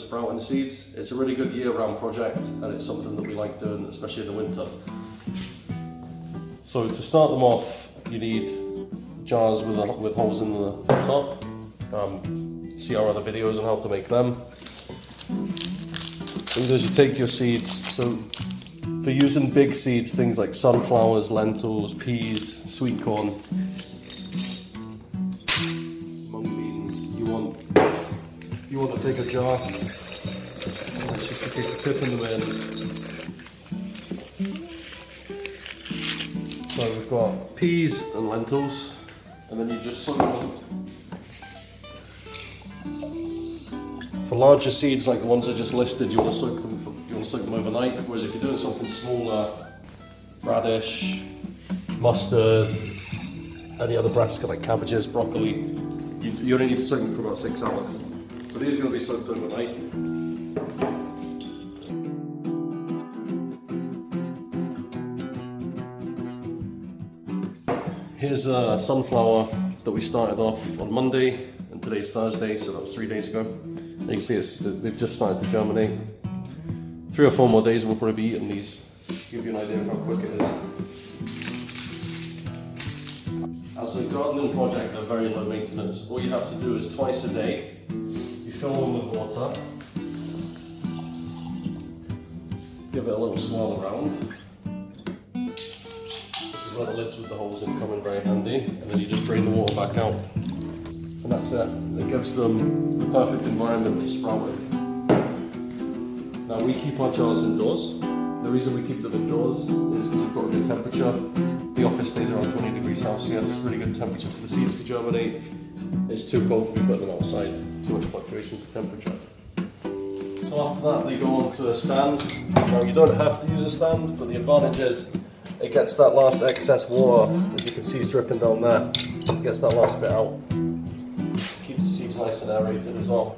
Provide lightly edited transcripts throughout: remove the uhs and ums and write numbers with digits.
sprouting seeds. It's a really good year-round project, and it's something that we like doing, especially in the winter. So to start them off, you need jars with holes in the top. See our other videos on how to make them. What you do is you take your seeds. So for using big seeds, things like sunflowers, lentils, peas, sweet corn, mung beans, you want a bigger jar. It's just a case of tipping them in. So we've got peas and lentils, and then you just soak them. For larger seeds like the ones I just listed, you want to soak them overnight. Whereas if you're doing something smaller, radish, mustard, any other brassica like cabbages, broccoli, you only need to soak them for about 6 hours. So these are going to be soaked overnight. Here's a sunflower that we started off on Monday, and today's Thursday, so that was 3 days ago. And you can see they've just started to germinate. 3 or 4 more days we'll probably be eating these. Give you an idea of how quick it is. As a gardening project, they're very low maintenance. All you have to do is twice a day, you fill them with water, give it a little swirl around. This is where the lids with the holes in come in very handy, and then you just drain the water back out. And that's it. It gives them the perfect environment to sprout in. Now we keep our jars indoors. The reason we keep them indoors is because we've got a good temperature. The office stays around 20 degrees Celsius, really good temperature for the seeds to germinate. It's too cold to be putting them outside, too much fluctuations of temperature. So after that they go on to a stand. Now you don't have to use a stand, but the advantage is it gets that last excess water, as you can see is dripping down there. It gets that last bit out. Keeps the seeds nice and aerated as well.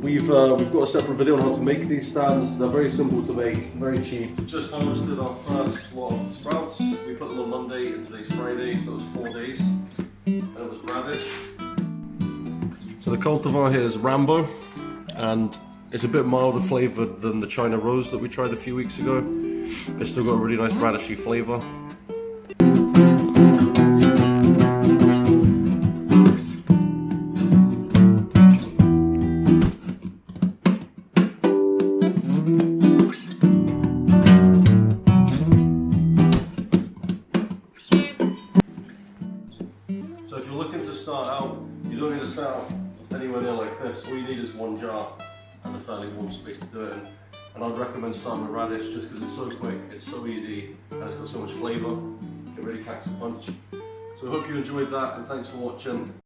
We've got a separate video on how to make these stands. They're very simple to make, very cheap. We've just harvested our first lot of sprouts. We put them on Monday and today's Friday, so it was 4 days. And it was radish. So the cultivar here is Rambo, and it's a bit milder flavoured than the China Rose that we tried a few weeks ago. It's still got a really nice radishy flavour. So if you're looking to start out, you don't need to start anywhere near like this. All you need is 1 jar and a fairly warm space to do it in. And I'd recommend starting with radish just because it's so quick, it's so easy, and it's got so much flavour. It really packs a punch. So I hope you enjoyed that, and thanks for watching.